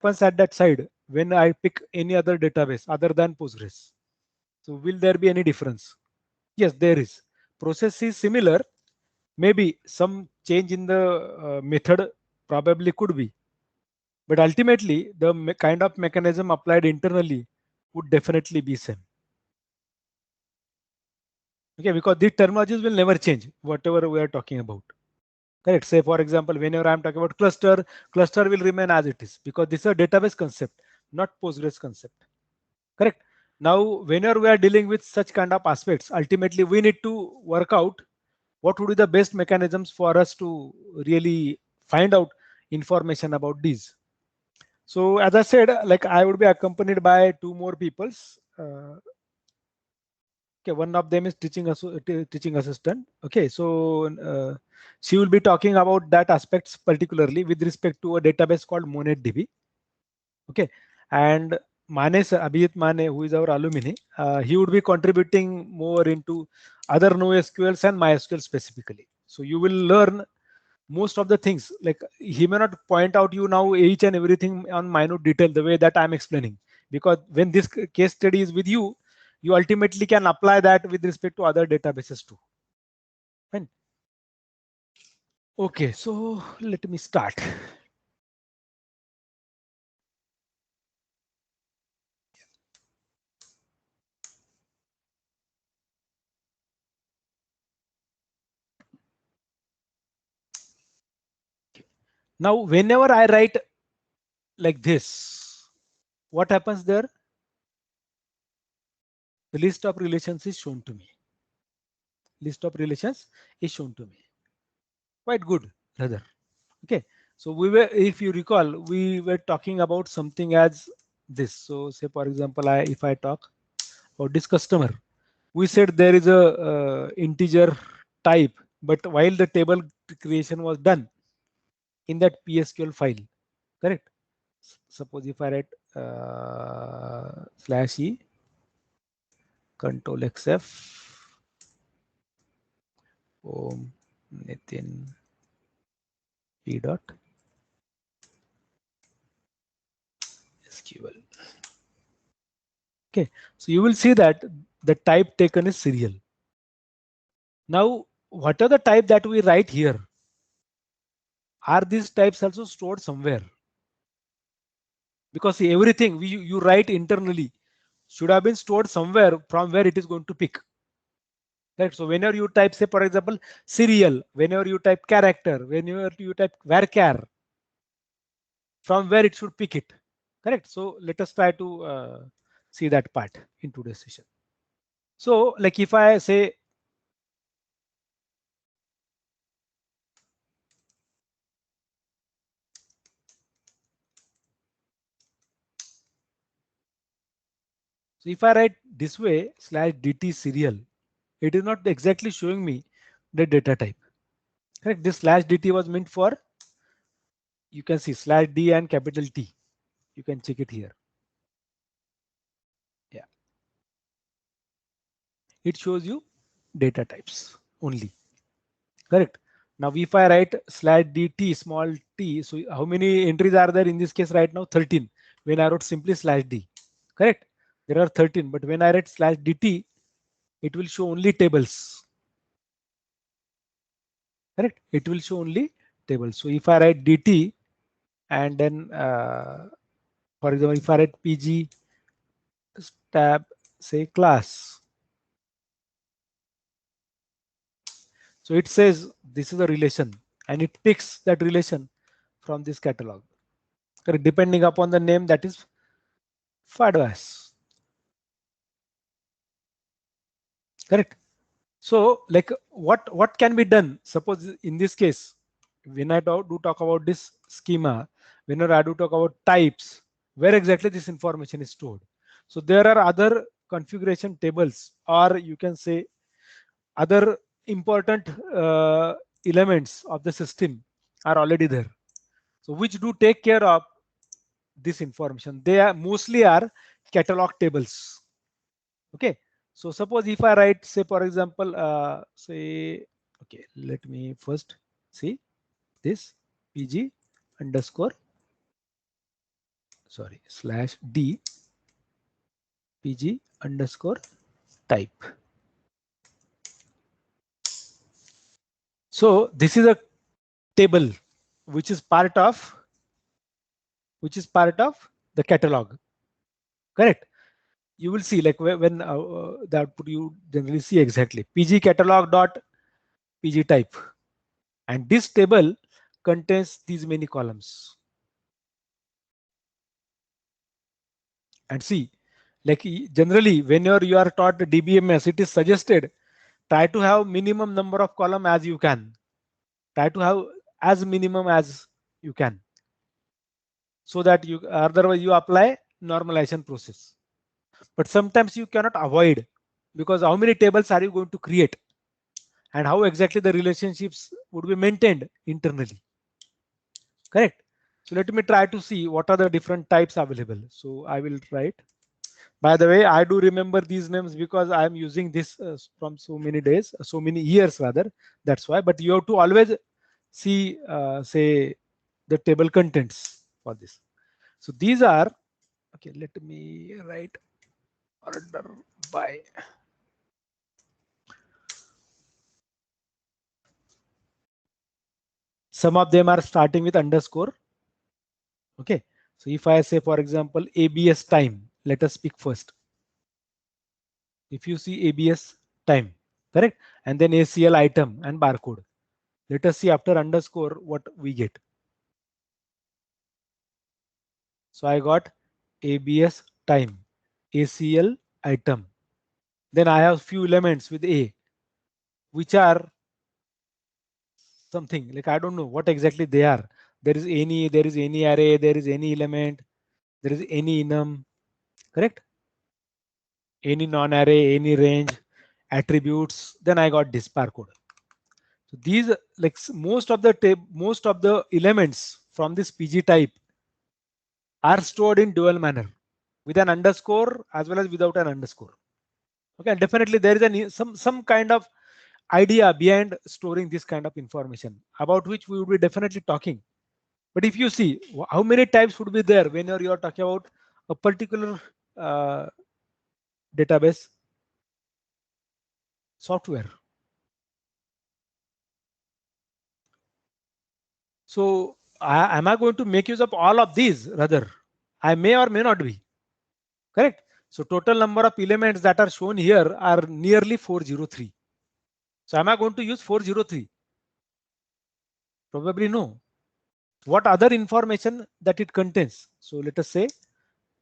happens at that side when I pick any other database other than Postgres? So will there be any difference? Yes, there is. Process is similar. Maybe some change in the method probably could be, but ultimately the kind of mechanism applied internally would definitely be same. Okay, because these terminologies will never change, whatever we are talking about. Correct. Say for example, whenever I'm talking about cluster, cluster will remain as it is because this is a database concept, not Postgres concept. Correct. Now, whenever we are dealing with such kind of aspects, ultimately we need to work out what would be the best mechanisms for us to really find out information about these. So as I said, like I would be accompanied by two more peoples. Okay, one of them is teaching assistant. Okay, so she will be talking about that aspects particularly with respect to a database called MonadDB. Okay, and Abhijit Mane, who is our alumni, he would be contributing more into other NoSQLs and MySQL specifically. So you will learn most of the things. Like he may not point out you now each and everything on minute detail the way that I'm explaining, because when this case study is with you, you ultimately can apply that with respect to other databases too. Fine. Okay, so let me start. Now, whenever I write like this, what happens there? The list of relations is shown to me. List of relations is shown to me. Quite good, rather. Okay. So we were, if you recall, we were talking about something as this. So say, for example, if I talk about this customer, we said there is a integer type, but while the table creation was done in that PSQL file, correct? Suppose if I write /e control xf home Nitin p dot SQL. Okay, so you will see that the type taken is serial. Now, what are the type that we write here? Are these types also stored somewhere? Because everything you write internally should have been stored somewhere from where it is going to pick. Right? So whenever you type, say for example, serial, whenever you type character, whenever you type varchar, from where it should pick it. Correct. So let us try to see that part in today's session. So like if I say so if I write this way /dt serial, it is not exactly showing me the data type. Correct. This /dt was meant for, you can see /d and capital T. You can check it here. Yeah. It shows you data types only. Correct. Now, if I write /dt small t, so how many entries are there in this case right now? 13. When I wrote simply /d, correct? There are 13, but when I write /dt, it will show only tables. Correct? It will show only tables. So if I write dt and then, for example, if I write pg tab, say class. So it says this is a relation and it picks that relation from this catalog. Correct? Depending upon the name that is FADOAS. Correct. So like what can be done? Suppose in this case, when I do talk about this schema, whenever I do talk about types, where exactly this information is stored. So there are other configuration tables, or you can say other important elements of the system are already there. So which do take care of this information. They are mostly are catalog tables. Okay. So suppose if I write, say for example, say, okay, let me first see this pg underscore sorry, /d pg underscore type. So this is a table which is part of the catalog, correct? You will see like when the output you generally see exactly pg catalog dot pg type, and this table contains these many columns. And see, like generally whenever you are taught DBMS, it is suggested try to have minimum number of column as you can. Try to have as minimum as you can, so that you otherwise you apply normalization process. But sometimes you cannot avoid, because how many tables are you going to create and how exactly the relationships would be maintained internally, correct? So let me try to see what are the different types available. So I will write. By the way, I do remember these names because I am using this from so many days, so many years rather. That's why. But you have to always see, say, the table contents for this. So these are, okay, let me write order by. Some of them are starting with underscore. Okay. So if I say, for example, ABS time, let us pick first. If you see ABS time, correct? And then ACL item and barcode. Let us see after underscore what we get. So I got ABS time, ACL item. Then I have few elements with A, which are something like I don't know what exactly they are. There is any array, there is any element, there is any enum, correct? Any non-array, any range, attributes. Then I got this barcode. So these like most of the elements from this PG type are stored in dual manner, with an underscore as well as without an underscore. Okay, and definitely there is some kind of idea behind storing this kind of information, about which we would be definitely talking. But if you see how many types would be there whenever you are talking about a particular database software. So am I going to make use of all of these? Rather, I may or may not be, correct? So total number of elements that are shown here are nearly 403. So am I going to use 403? Probably no. What other information that it contains? So let us say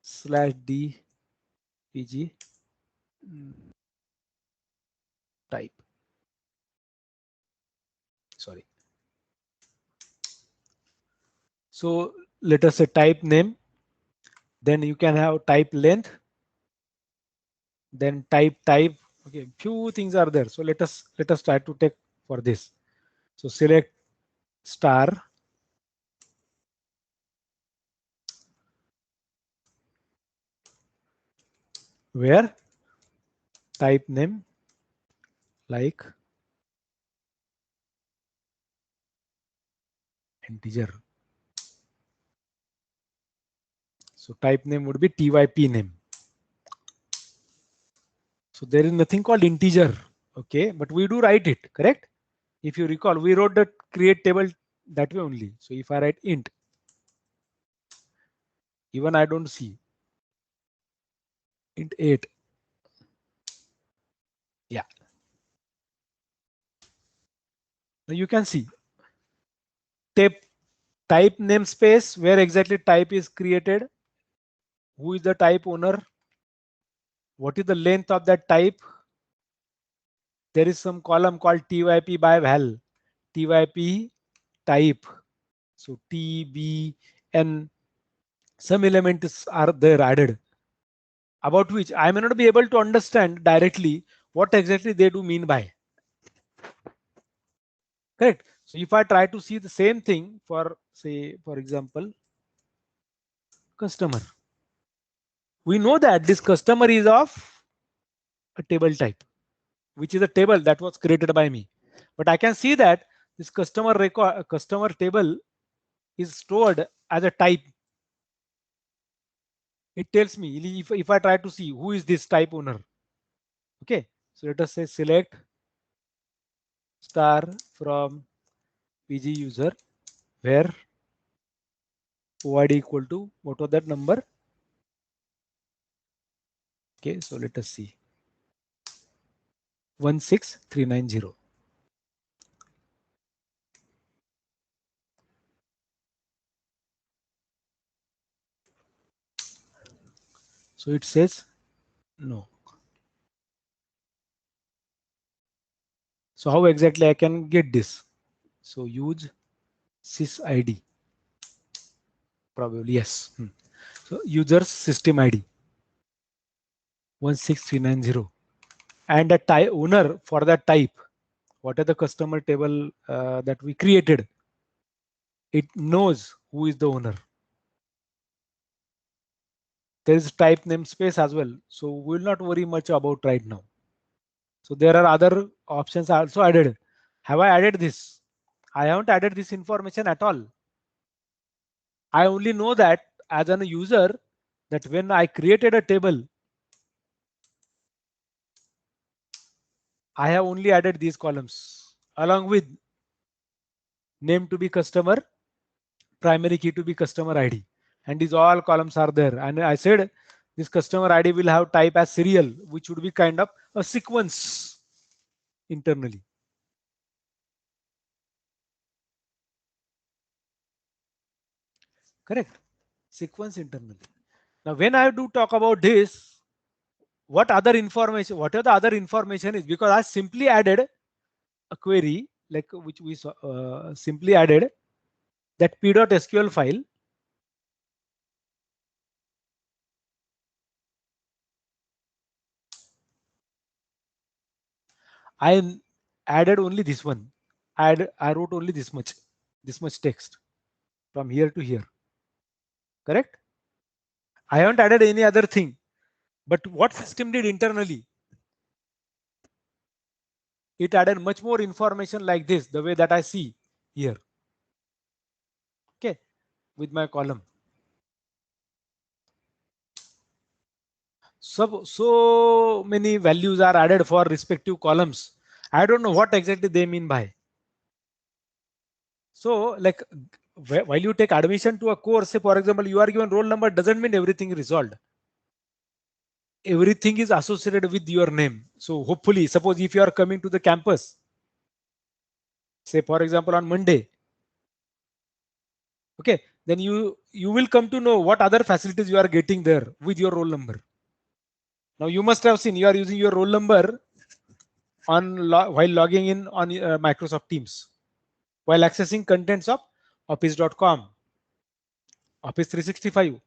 /d pg type. Sorry. So let us say type name. Then you can have type length. Then type. Okay, few things are there. So let us try to take for this. So select star. Where type name like integer. So type name would be typ name. So there is nothing called integer. Okay, but we do write it, correct? If you recall, we wrote the create table that way only. So if I write int, even I don't see int 8. Yeah. Now you can see type namespace where exactly type is created. Who is the type owner? What is the length of that type? There is some column called typ by val. Typ type. So tbn. Some elements are there added, about which I may not be able to understand directly what exactly they do mean by. Correct. So if I try to see the same thing for, say, for example, customer, we know that this customer is of a table type, which is a table that was created by me. But I can see that this customer table is stored as a type. it tells me if I try to see who is this type owner. Okay, so let us say select star from PG user where OID equal to what was that number? Okay, so let us see 16390. So it says no. So how exactly I can get this? So use sys ID. Probably yes. So user's system ID 16390 and a type owner for that type. What are the customer table that we created? It knows who is the owner. There is type namespace as well. So we'll not worry much about right now. So there are other options also added. Have I added this? I haven't added this information at all. I only know that as a user that when I created a table, I have only added these columns along with name to be customer, primary key to be customer ID. And these all columns are there. And I said this customer ID will have type as serial, which would be kind of a sequence internally. Correct. Sequence internally. Now, when I do talk about this, what other information, whatever the other information is, because I simply added a query like which we simply added that p.sql file. I added only this one. I wrote only this much text from here to here. Correct? I haven't added any other thing. But what system did internally? It added much more information like this, the way that I see here. Okay, with my column. So many values are added for respective columns. I don't know what exactly they mean by. So like while you take admission to a course, say for example, you are given roll number doesn't mean everything is resolved. Everything is associated with your name. So hopefully, suppose if you are coming to the campus, say for example on Monday, okay, then you will come to know what other facilities you are getting there with your roll number. Now you must have seen you are using your roll number on while logging in on Microsoft Teams, while accessing contents of office.com, Office 365.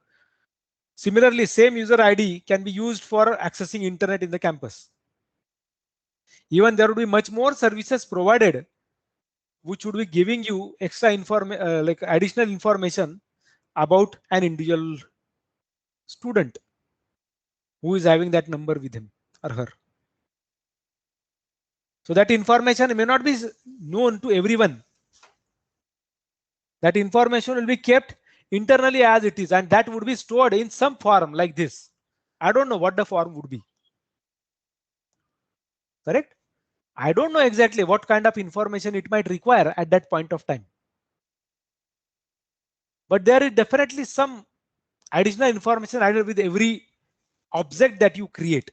Similarly, same user ID can be used for accessing internet in the campus. Even there would be much more services provided, which would be giving you extra like additional information about an individual student who is having that number with him or her. So that information may not be known to everyone. That information will be kept internally as it is, and that would be stored in some form like this. I don't know what the form would be. Correct? I don't know exactly what kind of information it might require at that point of time. But there is definitely some additional information added with every object that you create.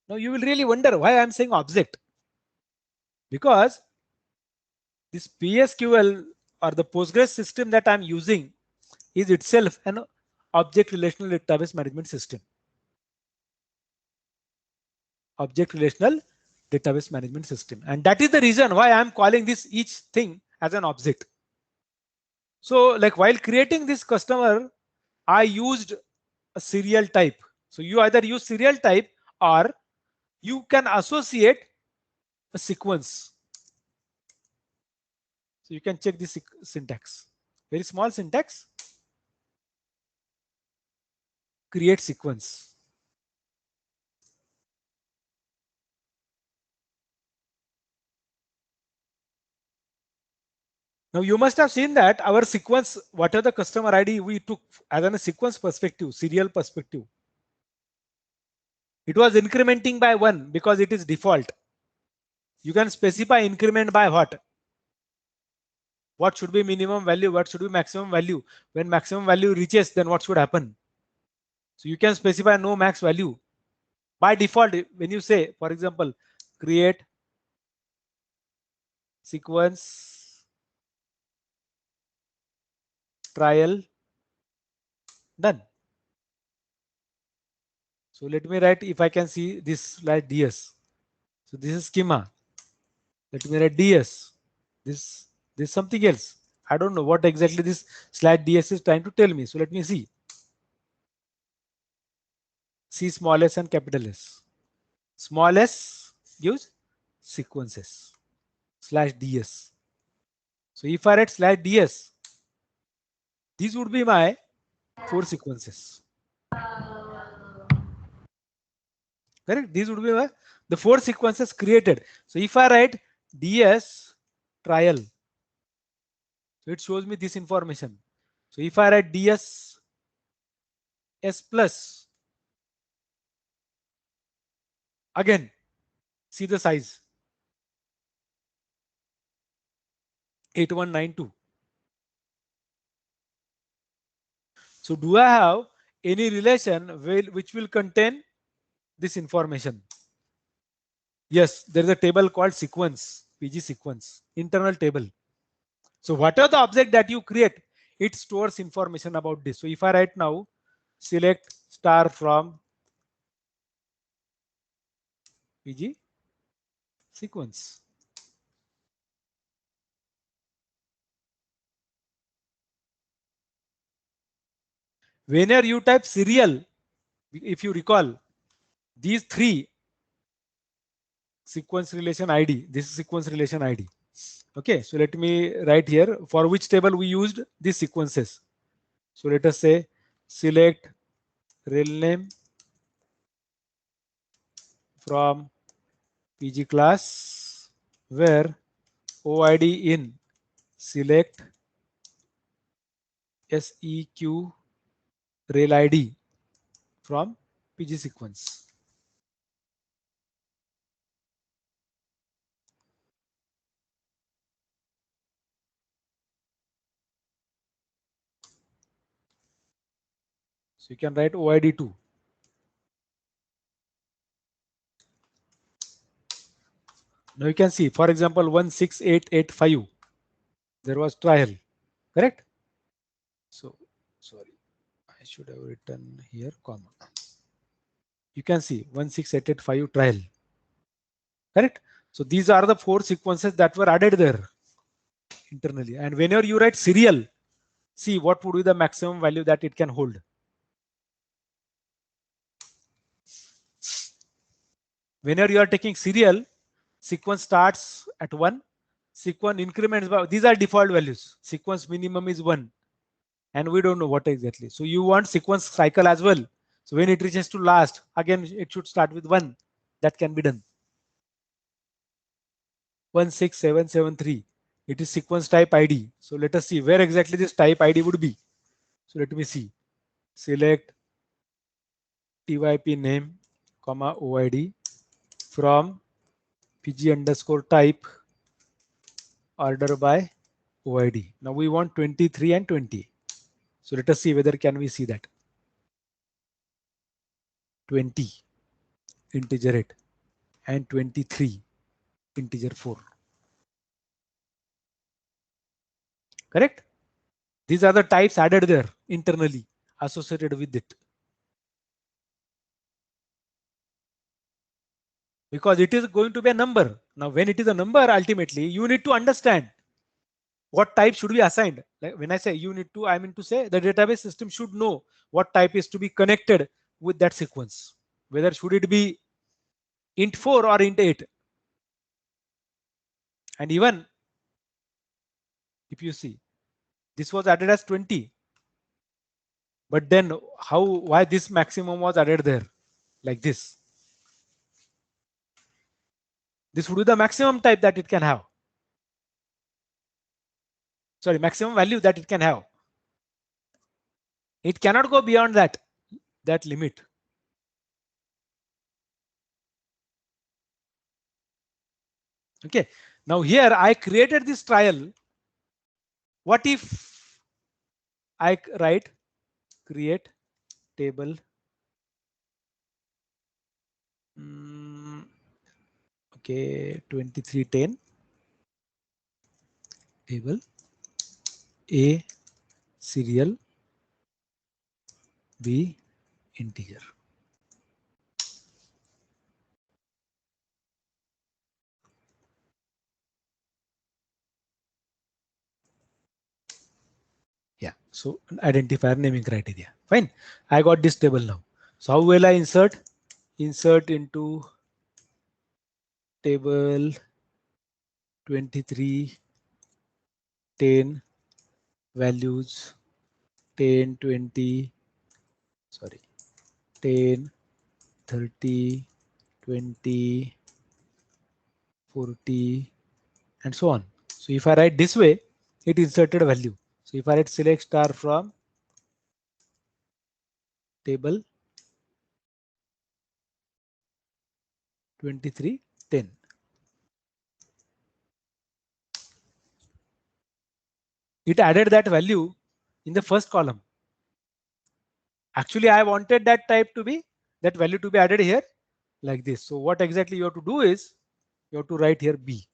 Now you will really wonder why I'm saying object. Because this PSQL or the Postgres system that I'm using is itself an object relational database management system. Object relational database management system. And that is the reason why I'm calling this each thing as an object. So like while creating this customer, I used a serial type. So you either use serial type or you can associate a sequence. So you can check this syntax. Very small syntax. Create sequence. Now you must have seen that our sequence, whatever the customer ID we took as a sequence perspective, serial perspective, it was incrementing by 1 because it is default. You can specify increment by what? What should be minimum value? What should be maximum value? When maximum value reaches, then what should happen? So you can specify no max value. By default, when you say, for example, create sequence trial, done. So let me write, if I can see this like DS. So this is schema. Let me write DS. This is something else. I don't know what exactly this slide DS is trying to tell me. So let me see. C small s and capital S. Small s gives sequences slash DS. So if I write slash DS, these would be my 4 sequences. Correct? These would be the 4 sequences created. So if I write DS trial, so it shows me this information. So if I write DS S plus, again, see the size 8192. So do I have any relation which will contain this information? Yes, there is a table called sequence, PG sequence, internal table. So whatever the object that you create, it stores information about this. So if I write now, select star from PG sequence. Whenever you type serial, if you recall, these 3 sequence relation ID, this is sequence relation ID. Okay, so let me write here for which table we used these sequences. So let us say select rel name from PG class where OID in select SEQ rel ID from PG sequence. So you can write OID2. Now you can see, for example, 16885, there was trial, correct? So, sorry, I should have written here, comma. You can see 16885 trial, correct? So these are the 4 sequences that were added there internally. And whenever you write serial, see what would be the maximum value that it can hold. Whenever you are taking serial, sequence starts at 1, sequence increments, these are default values. Sequence minimum is 1, and we don't know what exactly. So you want sequence cycle as well. So when it reaches to last, again it should start with 1. That can be done. 16773. It is sequence type ID. So let us see where exactly this type ID would be. So let me see. Select TYP name, comma OID from PG underscore type order by OID. Now we want 23 and 20. So let us see whether can we see that. 20 integer 8 and 23 integer 4. Correct? These are the types added there internally associated with it. Because it is going to be a number. Now, when it is a number, ultimately, you need to understand what type should be assigned. Like when I say you need to, I mean to say the database system should know what type is to be connected with that sequence. Whether should it be int 4 or int 8. And even if you see, this was added as 20. But then why this maximum was added there like this? This would be the maximum type that it can have. sorry, maximum value that it can have. It cannot go beyond that limit. Okay. Now here I created this trial. What if I write create table okay 2310 table A serial B integer. Yeah, so identifier naming criteria. Fine. I got this table now. So how will I insert? Insert into table 2310 values 10 20 sorry 10 30 20 40 and so on. So if I write this way, it inserted a value. So if I write select star from table 2310, it added that value in the first column. Actually, I wanted that type to be, that value to be added here like this. So what exactly you have to do is you have to write here B.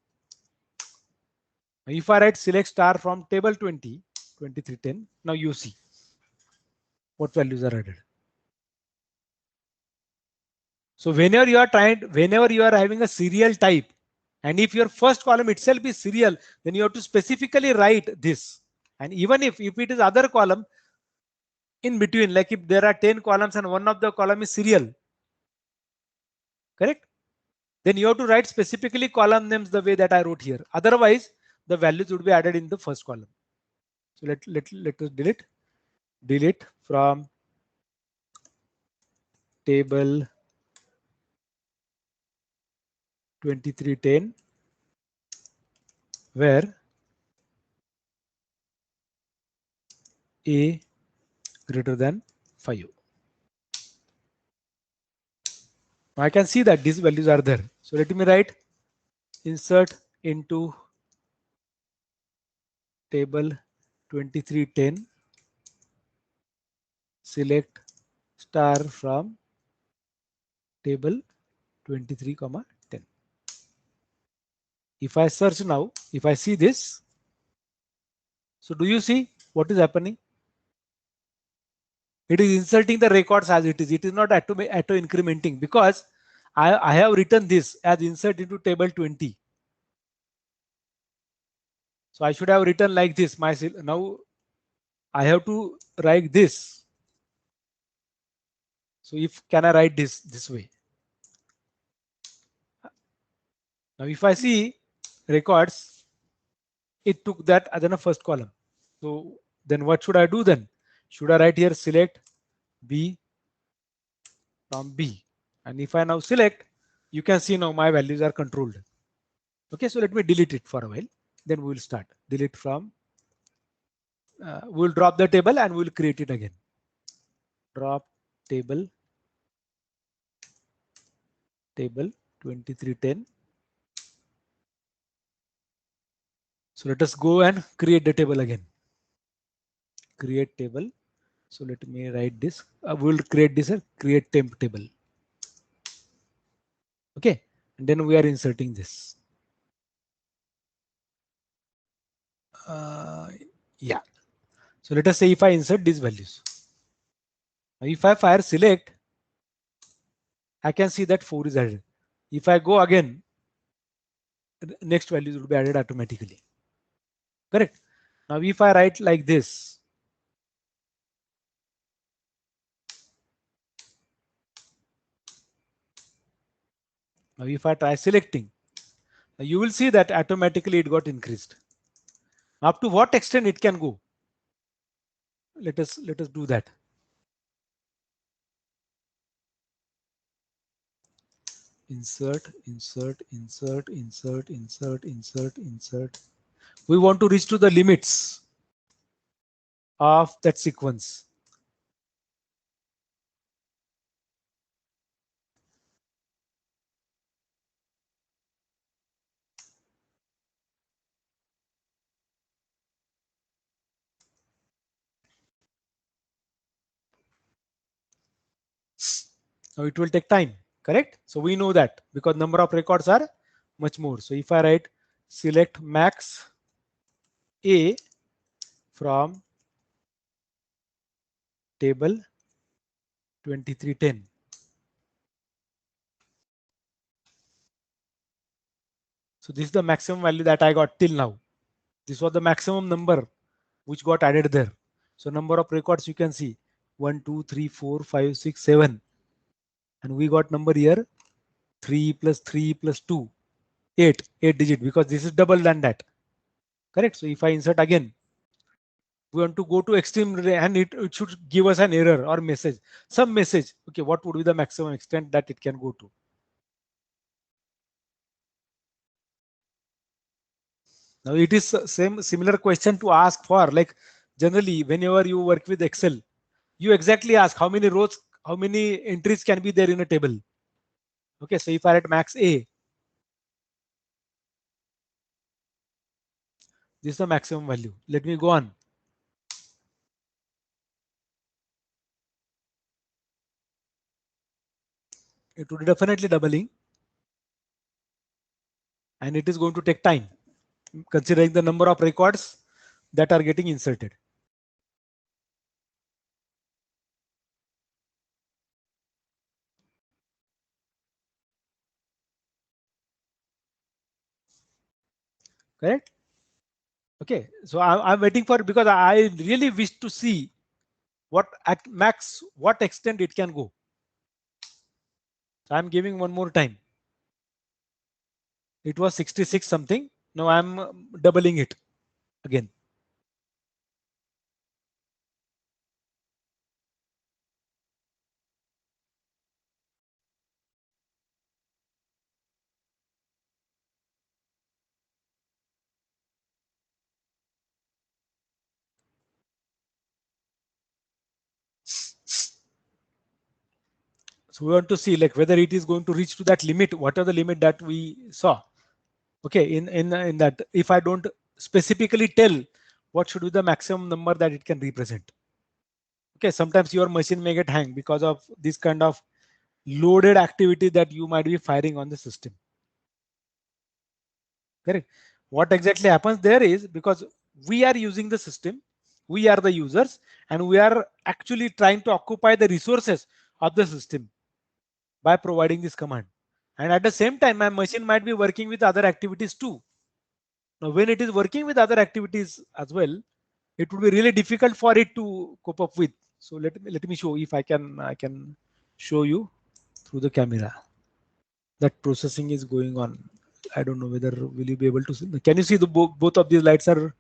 If I write select star from table 20 2310, now you see what values are added. So whenever you are having a serial type, and if your first column itself is serial, then you have to specifically write this. And even if it is other column in between, like if there are 10 columns and one of the column is serial, correct? Then you have to write specifically column names the way that I wrote here. Otherwise, the values would be added in the first column. So let us delete from table 2310 where A greater than 5. I can see that these values are there. So let me write insert into table 2310 select star from table 23,10. If I search now, if I see this, so do you see what is happening? It is inserting the records as it is. It is not auto incrementing because I have written this as insert into table 20. So I should have written like this. Now I have to write this. So if can I write this way? Now if I see records, it took that as in a first column. So then what should I do then? Should I write here select B from B? And if I now select, you can see now my values are controlled. Okay, so let me delete it for a while. Then we will start. Delete from. We'll drop the table and we'll create it again. Drop table 2310. So let us go and create the table again. Create table. So let me write this. We'll create this create temp table. Okay, and then we are inserting this. Yeah. So let us say if I insert these values. If I fire select, I can see that 4 is added. If I go again, next values will be added automatically. Correct. Now if I write like this, now if I try selecting, you will see that automatically it got increased. Up to what extent it can go? Let us do that. Insert. We want to reach to the limits. of that sequence. Now it will take time, correct? So we know that because number of records are much more. So if I write select max A from table 2310. So this is the maximum value that I got till now. This was the maximum number which got added there. So number of records you can see 1, 2, 3, 4, 5, 6, 7. And we got number here 3 plus 3 plus 2, 8 digit because this is double than that. Correct. So if I insert again, we want to go to extreme and it should give us an error or message, some message. Okay, what would be the maximum extent that it can go to? Now it is same similar question to ask for, like generally whenever you work with Excel, you exactly ask how many rows, how many entries can be there in a table. Okay, so if I write max A, this is the maximum value. Let me go on. It would definitely doubling, and it is going to take time considering the number of records that are getting inserted. Correct. Okay, so I'm waiting for, because I really wish to see what at max, what extent it can go. So I'm giving one more time. It was 66 something. Now I'm doubling it again. So we want to see like whether it is going to reach to that limit. What are the limit that we saw? Okay, in that, if I don't specifically tell what should be the maximum number that it can represent. Okay, sometimes your machine may get hang because of this kind of loaded activity that you might be firing on the system. Correct. What exactly happens there is because we are using the system, we are the users, and we are actually trying to occupy the resources of the system by providing this command. And at the same time, my machine might be working with other activities too. Now, when it is working with other activities as well, it would be really difficult for it to cope up with. So let me show if I can show you through the camera that processing is going on. I don't know whether will you be able to see. Can you see the both of these lights are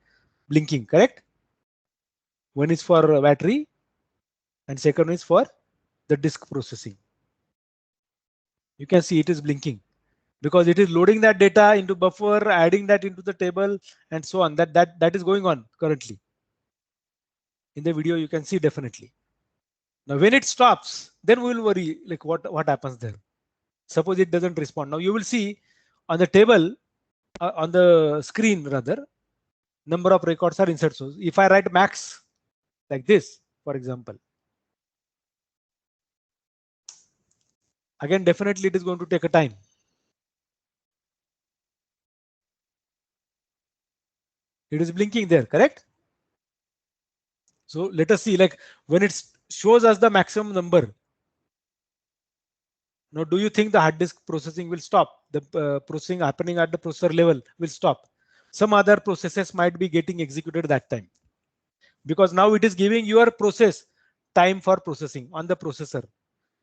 blinking, correct? One is for battery and second is for the disk processing. You can see it is blinking because it is loading that data into buffer, adding that into the table and so on. That is going on currently. In the video you can see definitely. Now when it stops, then we will worry like what happens there. Suppose it doesn't respond. Now you will see on the table, on the screen rather, number of records are inserted. So if I write max like this, for example, again definitely it is going to take a time. It is blinking there, correct? So let us see, like when it shows us the maximum number. Now, do you think the hard disk processing will stop? The processing happening at the processor level will stop. Some other processes might be getting executed that time because now it is giving your process time for processing on the processor,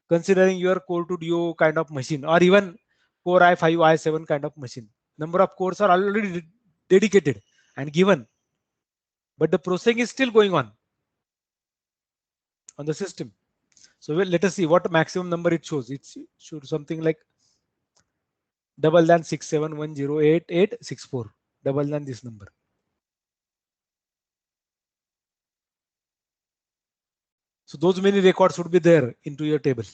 considering your core to duo kind of machine or even core i5 i7 kind of machine. Number of cores are already dedicated and given, but the processing is still going on the system. So let us see what maximum number it shows. It should something like double than 671088864, double than this number. So those many records would be there into your table.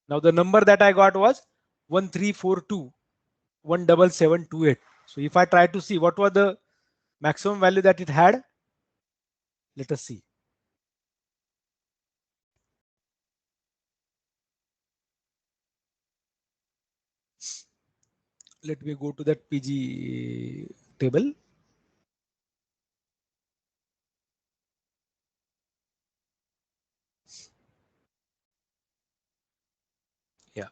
Now the number that I got was 1342 17728. So if I try to see what was the maximum value that it had, let us see. Let me go to that PG table. Yeah.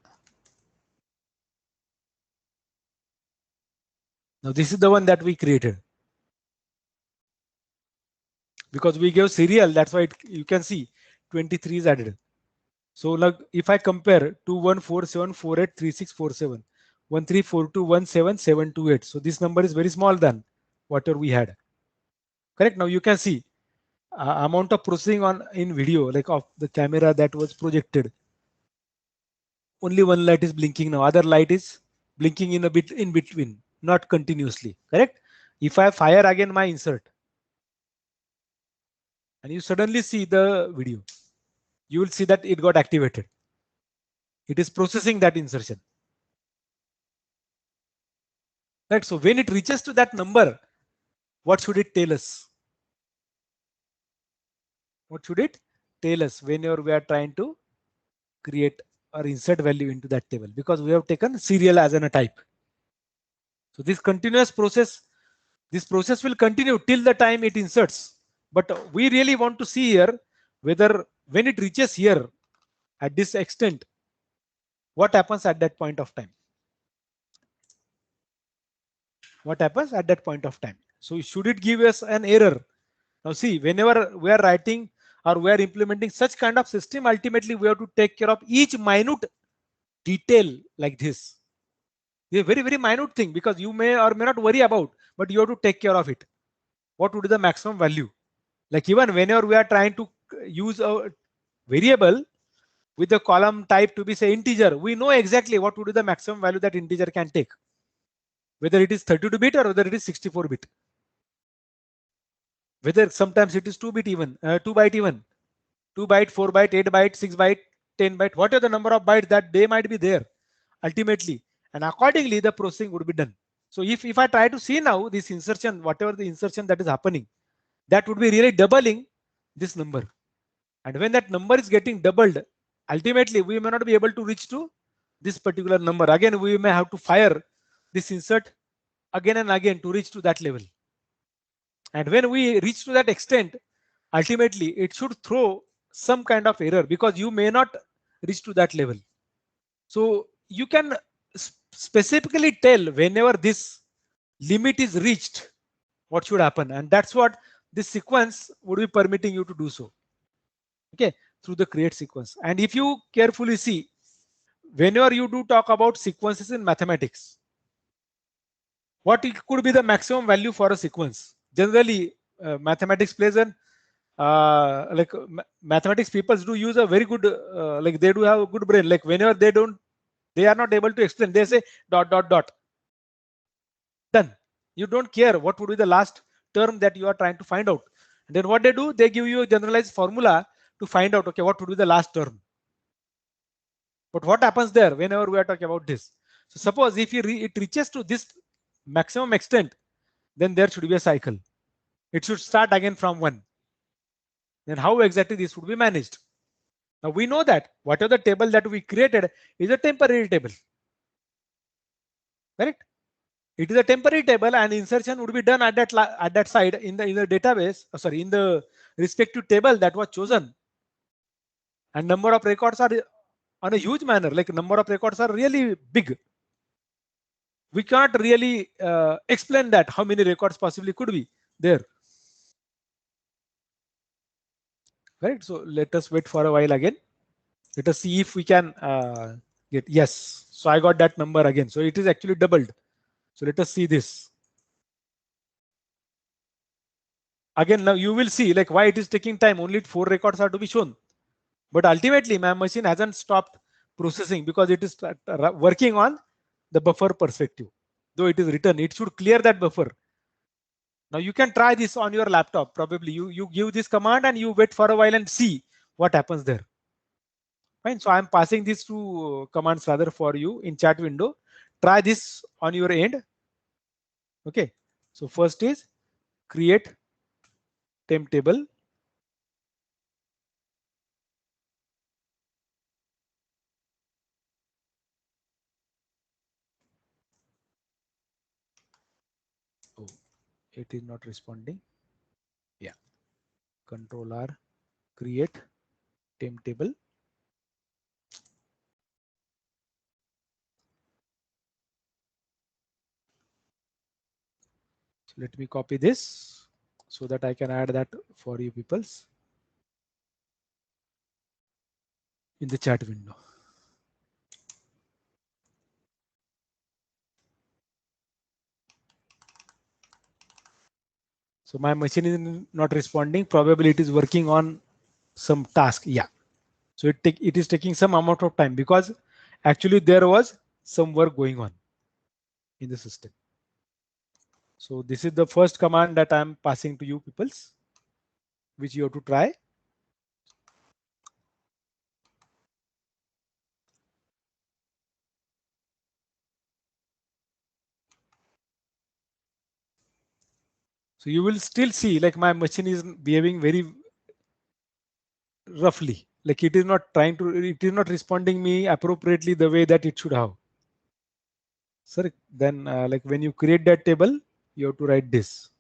Now this is the one that we created. Because we gave serial, that's why you can see 23 is added. So like if I compare 2147483647, 1342177728. So this number is very small than whatever we had. Correct. Now you can see amount of processing on in video, like of the camera that was projected. Only one light is blinking now. Other light is blinking in a bit in between, not continuously. Correct. If I fire again my insert, and you suddenly see the video, you will see that it got activated. It is processing that insertion. Right. So when it reaches to that number, what should it tell us? What should it tell us whenever we are trying to create or insert value into that table? Because we have taken serial as a type. So this continuous process, this process will continue till the time it inserts. But we really want to see here whether when it reaches here at this extent, what happens at that point of time? What happens at that point of time? So should it give us an error? Now see, whenever we are writing or we are implementing such kind of system, ultimately we have to take care of each minute detail like this. A very, very minute thing, because you may or may not worry about, but you have to take care of it. What would be the maximum value? Like even whenever we are trying to use a variable with the column type to be say integer, we know exactly what would be the maximum value that integer can take, whether it is 32-bit or whether it is 64-bit. Whether sometimes it is 2-bit even, 2 byte even, 2 byte, 4 byte, 8 byte, 6 byte, 10 byte, whatever the number of bytes that they might be there ultimately, and accordingly the processing would be done. So if I try to see now this insertion, whatever the insertion that is happening, that would be really doubling this number. And when that number is getting doubled, ultimately we may not be able to reach to this particular number. Again, we may have to fire this insert again and again to reach to that level. And when we reach to that extent, ultimately it should throw some kind of error because you may not reach to that level. So you can specifically tell whenever this limit is reached, what should happen. And that's what this sequence would be permitting you to do so. Okay, through the create sequence. And if you carefully see, whenever you do talk about sequences in mathematics, what it could be the maximum value for a sequence? Generally, mathematics plays an mathematics people do use a very good like they do have a good brain. Like whenever they are not able to explain, they say dot dot dot. Done. You don't care what would be the last term that you are trying to find out. And then what they do, they give you a generalized formula to find out, okay, what would be the last term. But what happens there whenever we are talking about this? So suppose if it reaches to this maximum extent, then there should be a cycle. It should start again from 1. Then how exactly this would be managed? Now we know that whatever the table that we created is a temporary table. Correct? It is a temporary table and insertion would be done at that side in the database, sorry, in the respective table that was chosen. And number of records are on a huge manner, like number of records are really big. We can't really explain that how many records possibly could be there. Right. So let us wait for a while again. Let us see if we can get yes. So I got that number again. So it is actually doubled. So let us see this. Again, now you will see like why it is taking time. Only 4 records are to be shown. But ultimately, my machine hasn't stopped processing because it is working on the buffer perspective. Though it is written, it should clear that buffer. Now you can try this on your laptop. Probably you give this command and you wait for a while and see what happens there. Fine. So I'm passing these two commands rather for you in chat window. Try this on your end. Okay. So first is create temp table. Oh, it is not responding. Yeah. Control R, create temp table. So let me copy this so that I can add that for you peoples in the chat window. So my machine is not responding. Probably it is working on some task. Yeah. So it is taking some amount of time because actually there was some work going on in the system. So this is the first command that I'm passing to you peoples, which you have to try. So you will still see like my machine is behaving very roughly. Like it is not trying to, it is not responding me appropriately the way that it should have. Sir, then like when you create that table, you have to write this.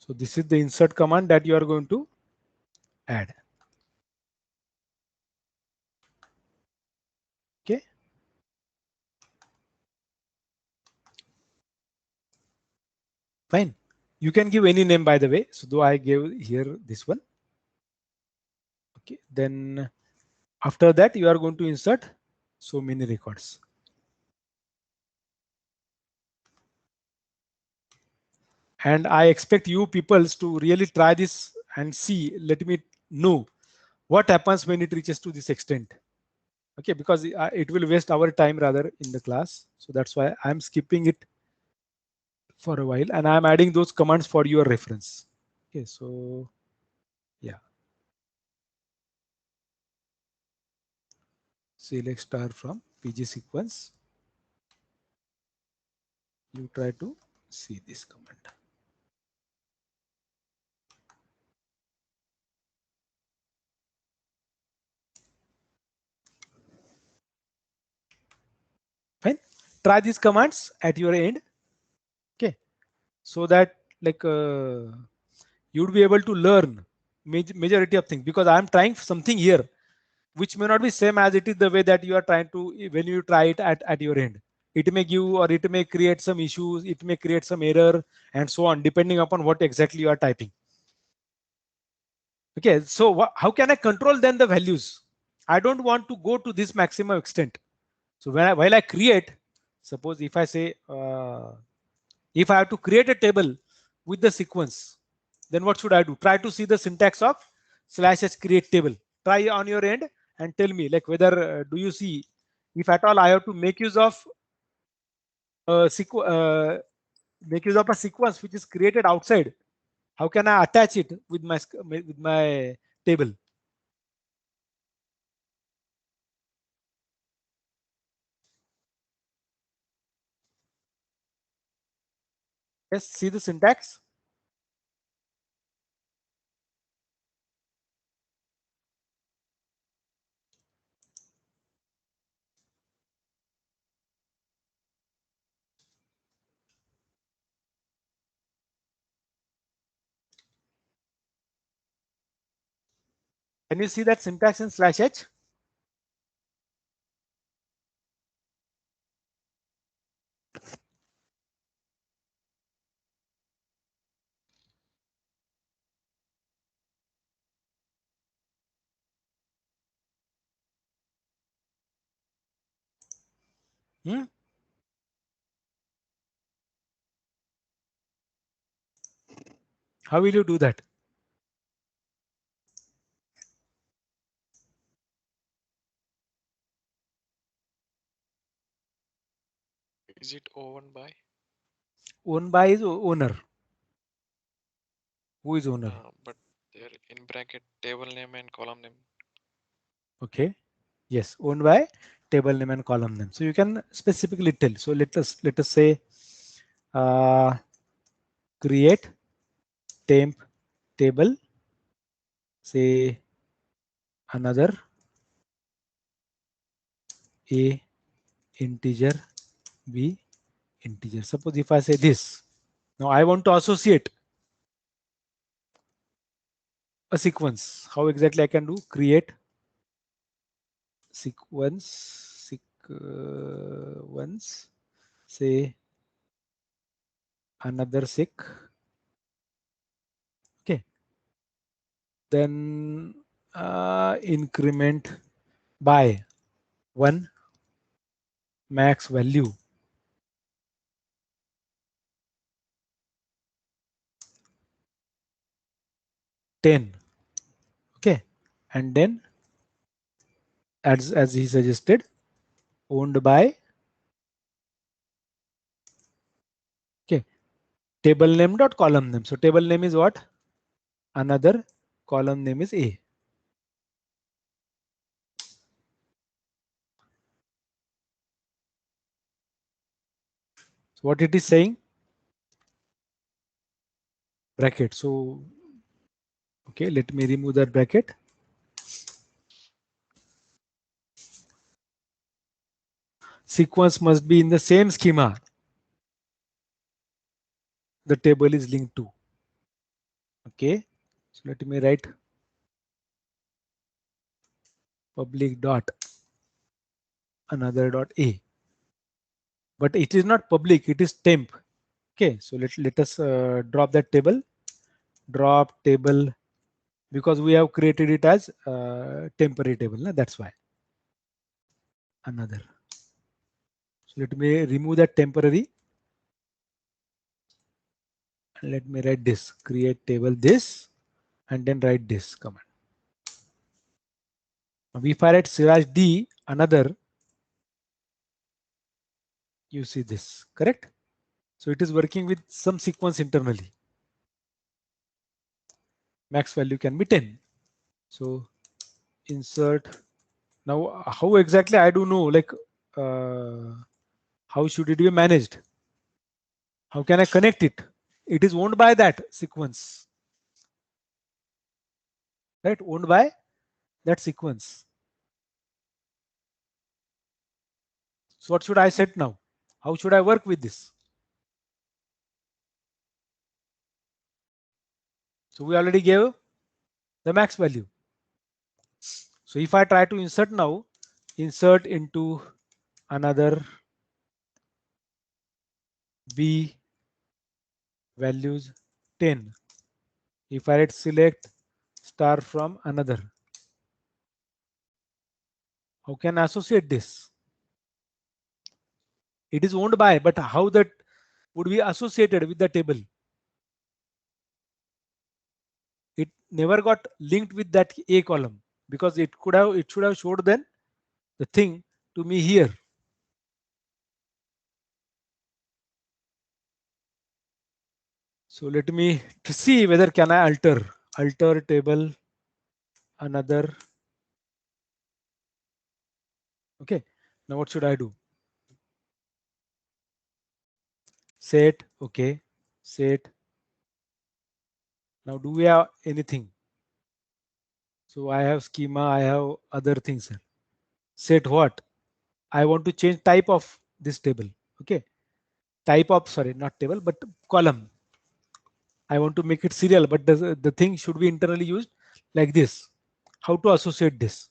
So this is the insert command that you are going to add. Okay. Fine. You can give any name by the way. So though I gave here this one. Okay. Then after that, you are going to insert so many records. And I expect you peoples to really try this and see, let me know what happens when it reaches to this extent. Okay, because it will waste our time rather in the class. So that's why I'm skipping it for a while and I'm adding those commands for your reference. Okay, so yeah. Select star from PG sequence. You try to see this command. Fine. Try these commands at your end. Okay, so that like you would be able to learn majority of things because I'm trying something here which may not be same as it is the way that you are trying to when you try it at your end. It may give or it may create some issues, it may create some error and so on depending upon what exactly you are typing. Okay, so how can I control then the values? I don't want to go to this maximum extent. So while I create, suppose if I say if I have to create a table with the sequence, then what should I do? Try to see the syntax of /s create table. Try on your end and tell me like whether do you see if at all I have to make use of a sequence which is created outside. How can I attach it with my table? Yes, see the syntax. Can you see that syntax in /h? Hmm? How will you do that? Is it owned by? Owned by is owner. Who is owner? But there in bracket table name and column name. Okay. Yes, owned by table name and column name. So you can specifically tell. So let us say create temp table, say another a integer b integer. Suppose if I say this, now I want to associate a sequence. How exactly I can do? Create sequence, say another sec. Okay, then increment by 1 max value 10. Okay, and then as he suggested, owned by, okay, table name dot column name. So table name is what? Another, column name is a. So what it is saying? Bracket. So okay, let me remove that bracket. Sequence must be in the same schema the table is linked to. Okay, so let me write public dot another dot a, but it is not public, it is temp. Okay, so let us drop that table, drop table, because we have created it as temporary table. Na? That's why. Another. So let me remove that temporary. And let me write this, create table this, and then write this command. Now if I write slash d another, you see this, correct? So it is working with some sequence internally. Max value can be 10. So insert. Now how exactly I do know, like how should it be managed? How can I connect it? It is owned by that sequence, right? Owned by that sequence. So what should I set now? How should I work with this? So we already gave the max value. So if I try to insert now, insert into another b values 10. If I write select star from another, how can I associate this? It is owned by, but how that would be associated with the table? It never got linked with that a column, because it should have showed then the thing to me here. So let me to see whether can I alter table another. Okay, now what should I do? Set. Okay, set. Now do we have anything? So I have schema, I have other things. Set what? I want to change type of this table. Okay, type of, sorry, not table but column. I want to make it serial, but the thing should be internally used like this. How to associate this?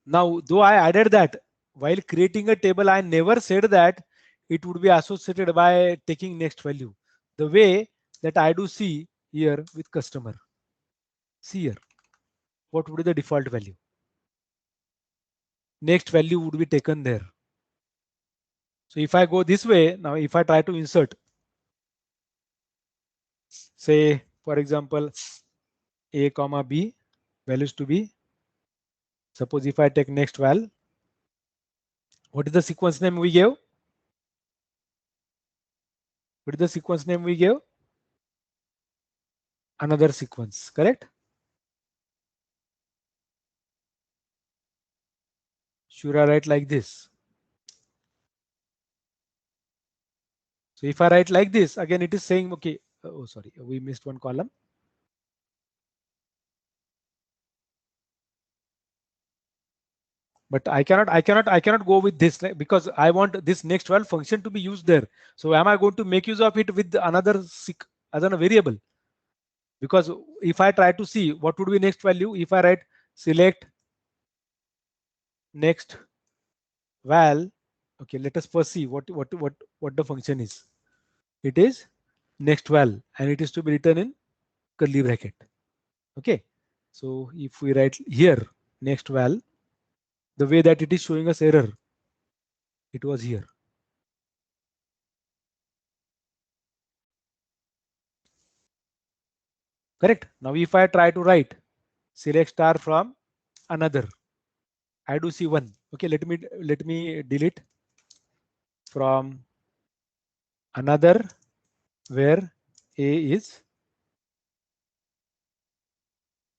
Now, though I added that while creating a table, I never said that it would be associated by taking next value. The way that I do see here with customer. See here, what would be the default value? next value would be taken there. So if I go this way, now if I try to insert, say for example, a comma b values to be, suppose if I take next val, what is the sequence name we gave? What is the sequence name we gave? Another sequence, correct? Should I write like this? So if I write like this, again it is saying, okay, oh sorry, we missed one column. But I cannot go with this because I want this next val function to be used there. So am I going to make use of it with another as a variable? Because if I try to see what would be next value, if I write select next val, okay, let us first see what the function is. It is next val and it is to be written in curly bracket. Okay, so if we write here next val, the way that it is showing us error, it was here. Correct. Now if I try to write select star from another, I do see one. Okay, let me delete from another where a is,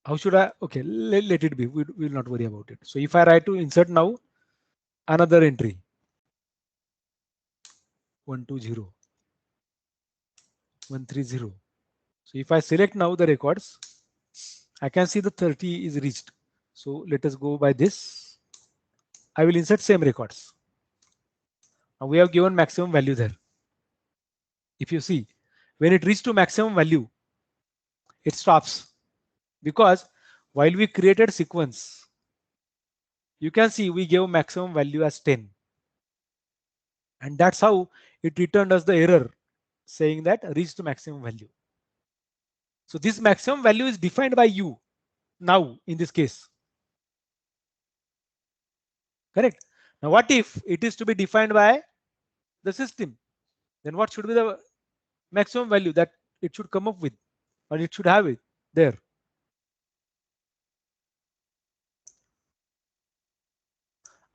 how should I, okay, let it be, we will not worry about it. So if I write to insert now another entry 120 130, so if I select now the records, I can see the 30 is reached. So let us go by this. I will insert same records. Now we have given maximum value there. If you see, when it reaches to maximum value, it stops, because while we created sequence, you can see we gave maximum value as 10, and that's how it returned us the error saying that reached maximum value. So this maximum value is defined by you now in this case, correct? Now what if it is to be defined by the system? Then what should be the maximum value that it should come up with, or it should have it there?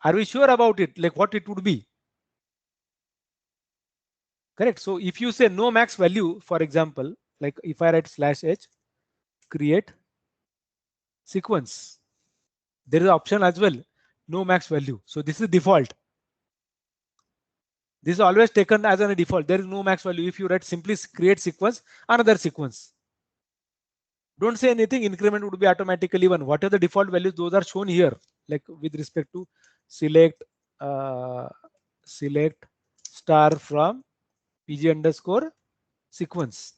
Are we sure about it, like what it would be? Correct. So if you say no max value, for example, like if I write /h create sequence, there is an option as well, no max value. So this is default. This is always taken as a default. There is no max value. If you write simply create sequence, another sequence. Don't say anything, increment would be automatically one. What are the default values? Those are shown here, like with respect to select select star from pg underscore sequence.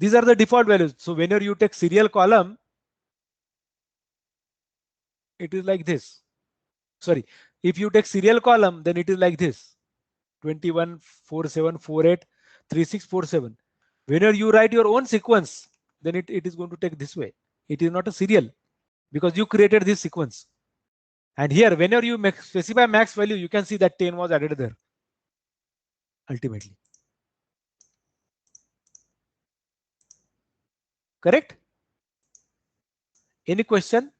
These are the default values. So whenever you take serial column, it is like this. Sorry, if you take serial column, then it is like this: 21 47 48 36 47. Whenever you write your own sequence, then it is going to take this way. It is not a serial because you created this sequence. And here, whenever you specify max value, you can see that 10 was added there ultimately. Correct? Any question?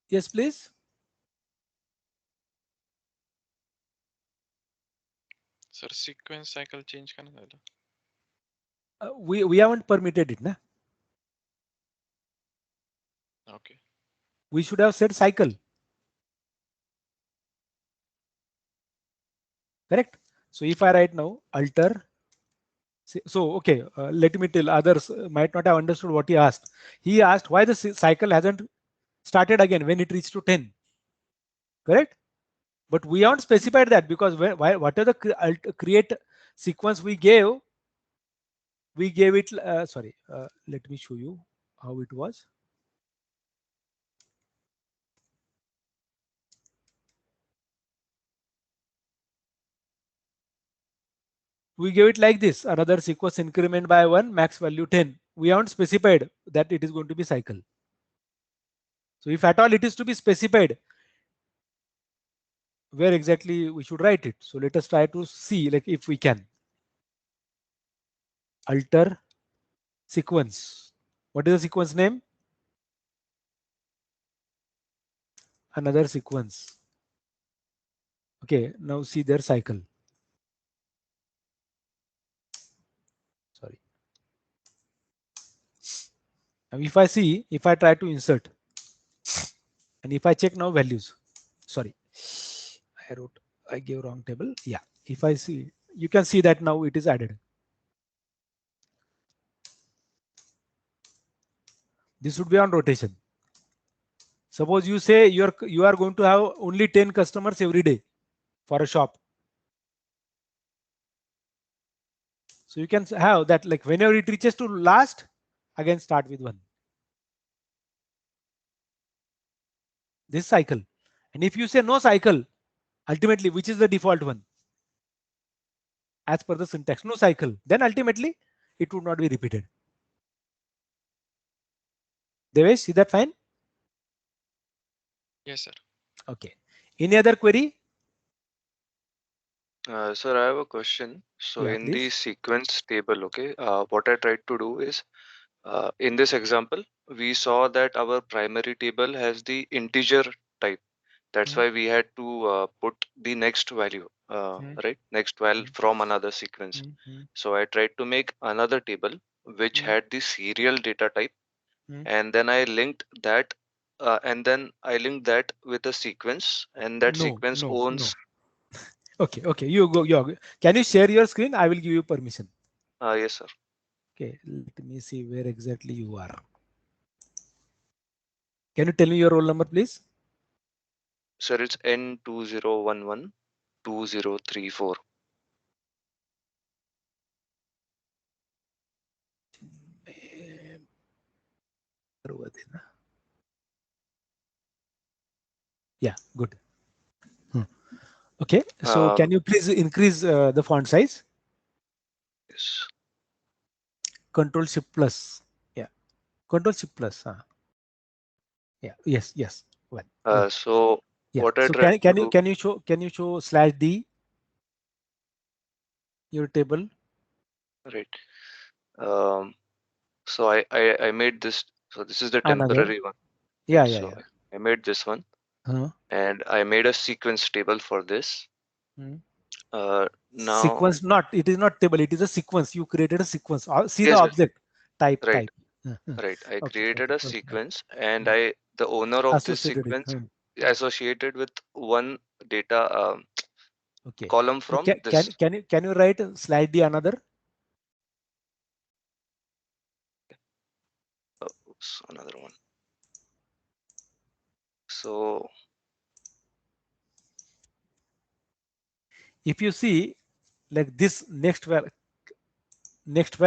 Yes, please. Sir, sequence cycle change करना था. We haven't permitted it, na? Okay. We should have said cycle. Correct? So if I write now alter, so okay, let me tell, others might not have understood what he asked. He asked why the cycle hasn't started again when it reached to 10. Correct? But we haven't specified that, because what are the create sequence we gave it, sorry, let me show you how it was. we give it like this, another sequence increment by 1, max value 10. We haven't specified that it is going to be cycle. So if at all it is to be specified, where exactly we should write it. So let us try to see like if we can. Alter sequence. What is the sequence name? Another sequence. Okay, now see their cycle. Sorry. Now if I see, if I try to insert, and if I check now values, sorry, I gave wrong table. Yeah, if I see, you can see that now it is added. This would be on rotation. Suppose you say you are going to have only 10 customers every day for a shop. So you can have that like whenever it reaches to last, again start with 1. This cycle. And if you say no cycle, ultimately which is the default one? As per the syntax, no cycle, then ultimately it would not be repeated. Devesh, see that fine? Yes, sir. Okay. Any other query? Sir, I have a question. So Yeah, in the please. sequence table, okay, what I tried to do is, in this example, we saw that our primary table has the integer type. That's Hmm. why we had to put the next value, Hmm. right? Next value Hmm. from another sequence. Hmm. So I tried to make another table which Hmm. had the serial data type, Hmm. and then I linked that, with a sequence, and that No, sequence no, no. owns. Okay, okay. You go. You can you share your screen? I will give you permission. Yes, sir. Okay, let me see where exactly you are. Can you tell me your roll number, please? Sir, it's N20112034. Yeah, good. Okay, so Uh, can you please increase the font size? yes. Control Shift plus. Yeah, Control Shift plus. Yeah, yes, yes. Well, good. So Yeah. what I So tried to do, can you show /d your table? right? Um, so I made this. So this is the Another. temporary one, right? Yeah, yeah, So yeah. I made this one, Uh, and I made a sequence table for this. hmm. Now, Sequence not. It is not table. It is a sequence. You created a sequence. See the yes, yes, object type right, type. right. I Okay, created okay, a okay. sequence, and Hmm. the owner of this Associated it. sequence associated with one data Okay. column So from this. can you write /d another? Oops, another one. So If you see like this next well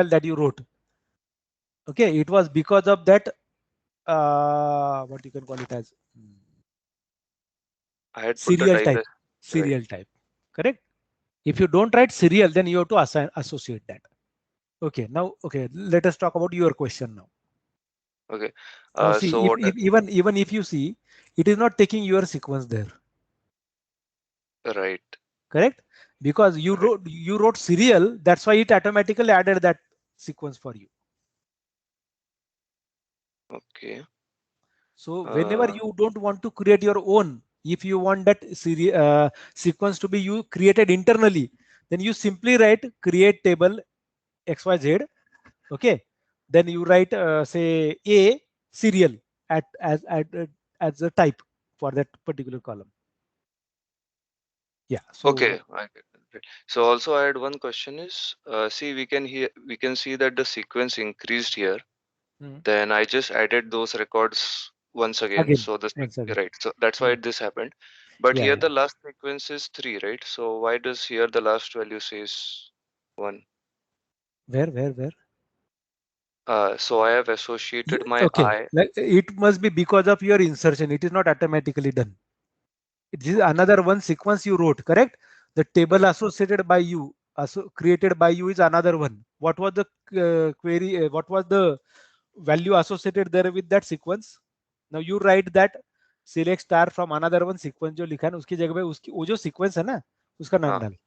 that you wrote, okay, it was because of that what you can call it as I had put the serial type type. as right. Serial type, correct? If you don't write serial, then you have to associate that. Okay, now okay, let us talk about your question now. Okay. Now see, So what? even if you see, it is not taking your sequence there, Right. correct? Because Right. you wrote serial, that's why it automatically added that sequence for you. Okay. So whenever Uh, you don't want to create your own, if you want that sequence to be you created internally, then you simply write create table XYZ. Okay. Then you write say A serial as the type for that particular column. Yeah. okay. So I get it. Right. So also I had one question is, see, we can see that the sequence increased here. mm, Then I just added those records once again. again, So this, exactly. right. So that's why Mm, this happened. But yeah, here yeah. the last sequence is 3, right? So why does here the last value says 1? Where? So I have associated my Okay. I. Like it must be because of your insertion. It is not automatically done. This is Okay. another one sequence you wrote, correct? The table Right. associated by you. created by you is another one. What was the query? What was the value associated there with that sequence? Now you write that select star from another one sequence जो लिखा है ना उसकी जगह पे उसकी वो जो sequence है ना उसका नाम हाँ. डाल.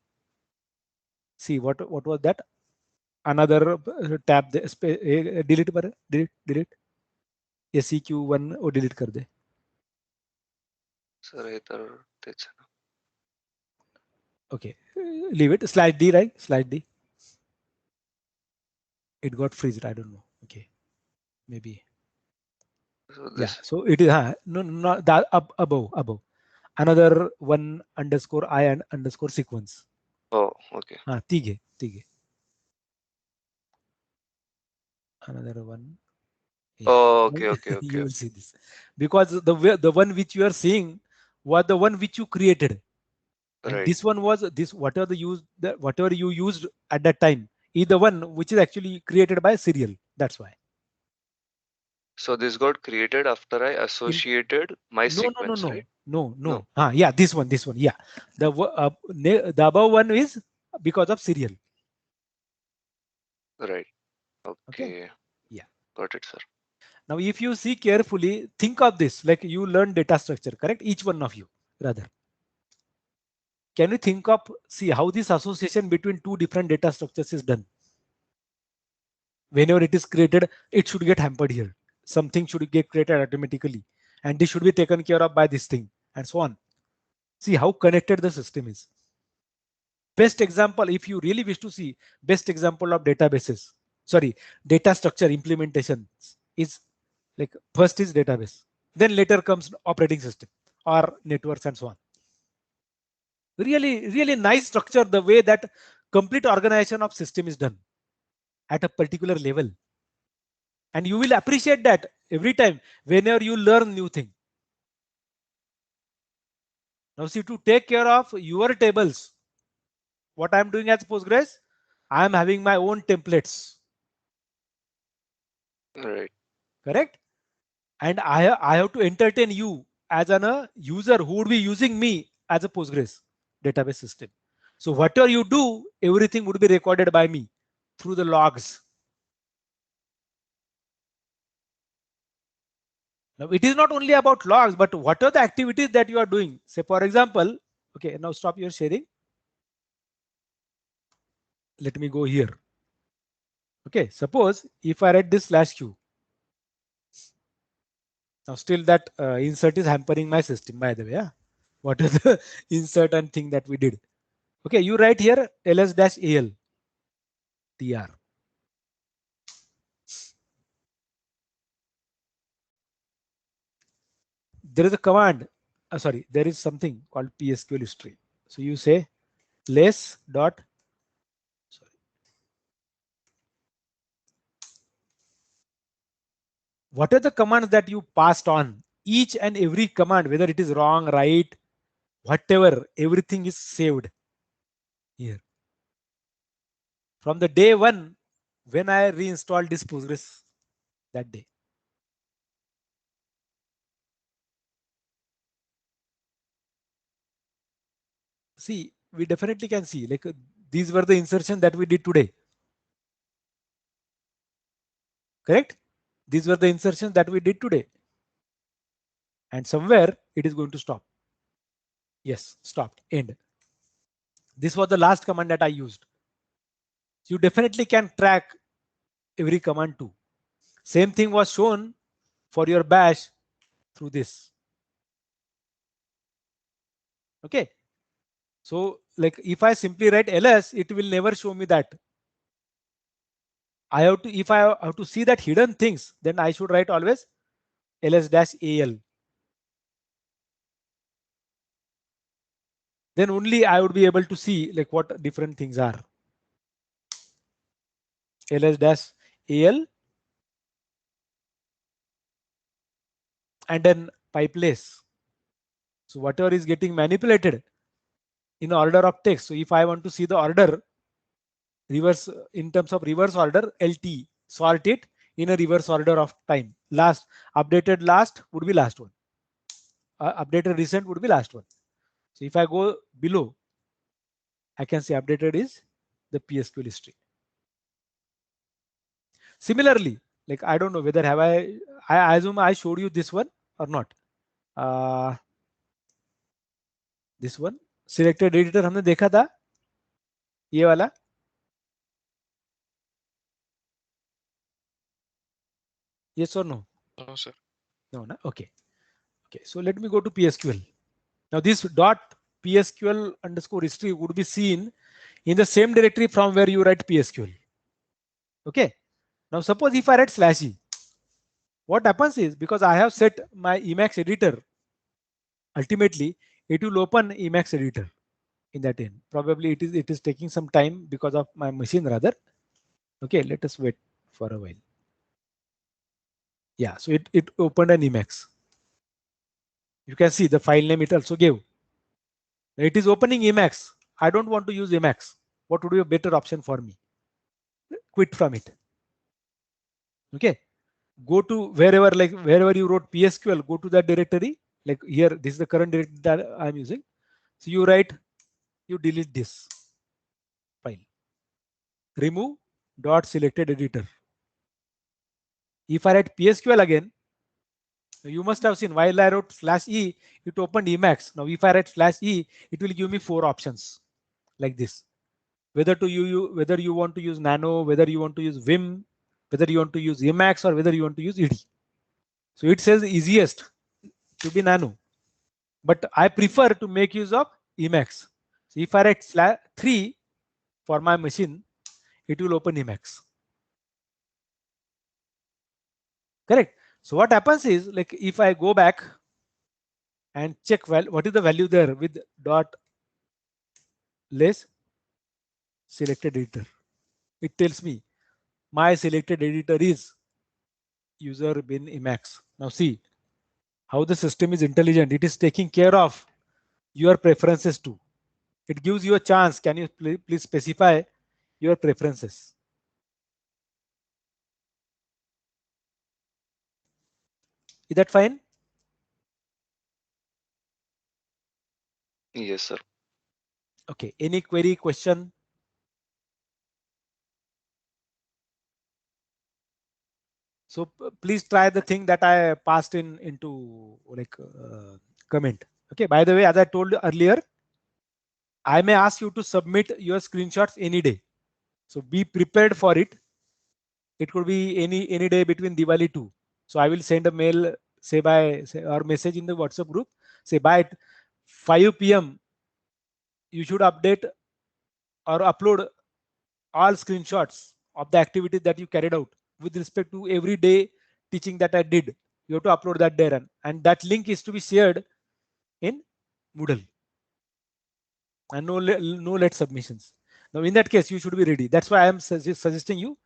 See what was that? Another tab delete पर delete SEQ1 वो delete कर दे. Sir, इधर तेच है ना. Okay, leave it. Slash D, right? Slash D. It got freezed. I don't know. Okay, maybe. So Yeah. this. So it is. No, not that above. Another one underscore I and underscore sequence. Oh, okay. Tige. Another one. Yeah. Oh, okay. You will see this because the one which you are seeing was the one which you created. And Right. this one was this whatever you used at that time is the one which is actually created by serial. That's why. So this got created after I associated my sequence, right? No. No. Yeah, this one. Yeah, the above one is because of serial. Right. Okay. Okay. Yeah. Got it, sir. Now, if you see carefully, think of this like you learn data structure, correct? Each one of you, rather. Can you think of, see how this association between two different data structures is done? Whenever it is created, it should get hampered here. Something should get created automatically, and this should be taken care of by this thing, and so on. See how connected the system is. Best example, if you really wish to see best example of databases, sorry, data structure implementation is like first is database, then later comes operating system or networks and so on. Really nice structure, the way that complete organization of system is done at a particular level. And you will appreciate that every time whenever you learn new thing. Now see, to take care of your tables, what I'm doing as Postgres, I am having my own templates. Right. Correct? And I have to entertain you as a user who would be using me as a Postgres database system. So whatever you do, everything would be recorded by me through the logs. Now it is not only about logs, but what are the activities that you are doing? Say for example, okay, now stop your sharing. Let me go here. Okay, suppose if I write this /q. Now still that insert is hampering my system, by the way. Yeah? What is the insert and thing that we did? Okay, you write here ls-al tr. There is a command, sorry, there is something called PSQL history. So you say less dot, sorry. What are the commands that you passed on? Each and every command, whether it is wrong, right, whatever, everything is saved here. From the day one, when I reinstalled this Postgres that day. See, we definitely can see like these were the insertions that we did today. Correct? These were the insertions that we did today. And somewhere it is going to stop. Yes, stopped, end. This was the last command that I used. You definitely can track every command too. Same thing was shown for your bash through this. Okay. So like if I simply write ls, it will never show me that. I have to, if I have to see that hidden things, then I should write always ls-al. Then only I would be able to see like what different things are. ls-al and then pipeless. So whatever is getting manipulated in order of text. So if I want to see the order reverse in terms of reverse order, LT, sort it in a reverse order of time. Last updated last would be last one. Updated recent would be last one. So if I go below, I can say updated is the PSQL history. Similarly, like I don't know whether have I assume I showed you this one or not. This one selected editor हमने देखा था ये वाला. Yes or no? No, sir. No, no. Okay. Okay. So let me go to PSQL. Now this dot PSQL underscore history would be seen in the same directory from where you write PSQL. Okay. Now suppose if I write /e, what happens is because I have set my Emacs editor, ultimately it will open Emacs editor in that end. Probably it is taking some time because of my machine rather. Okay, let us wait for a while. Yeah, so it opened an Emacs. You can see the file name it also gave. It is opening Emacs. I don't want to use Emacs. What would be a better option for me? Quit from it. Okay. Go to wherever you wrote PSQL, go to that directory. Like here, this is the current directory that I'm using. So you delete this file. Remove dot selected editor. If I write PSQL again, you must have seen while I wrote /e, it opened Emacs. Now if I write /e, it will give me 4 options like this. Whether you want to use Nano, whether you want to use Vim, whether you want to use Emacs, or whether you want to use ED. So it says easiest to be Nano, but I prefer to make use of Emacs. So if I write /3 for my machine, it will open Emacs. Correct. So what happens is, like if I go back and check what is the value there with dot less selected editor, it tells me my selected editor is user bin Emacs. Now see how the system is intelligent. It is taking care of your preferences too. It gives you a chance. Can you please specify your preferences? Is that fine? Yes, sir. Okay. Any query, question? So please try the thing that I passed into like comment. Okay. By the way, as I told you earlier, I may ask you to submit your screenshots any day. So be prepared for it. It could be any day between Diwali too. So I will send a mail, or message in the WhatsApp group. Say by 5 p.m. you should update or upload all screenshots of the activity that you carried out with respect to every day teaching that I did. You have to upload that there, and that link is to be shared in Moodle. And no late submissions. Now in that case, you should be ready. That's why I am suggesting you.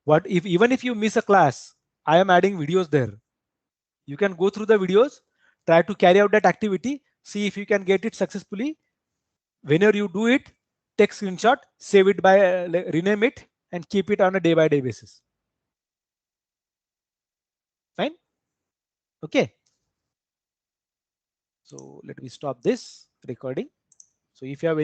What if even if you miss a class, I am adding videos there. You can go through the videos, try to carry out that activity, see if you can get it successfully. Whenever you do it, take screenshot, save it by rename it, and keep it on a day-by-day basis. Fine. Okay. So let me stop this recording. So if you have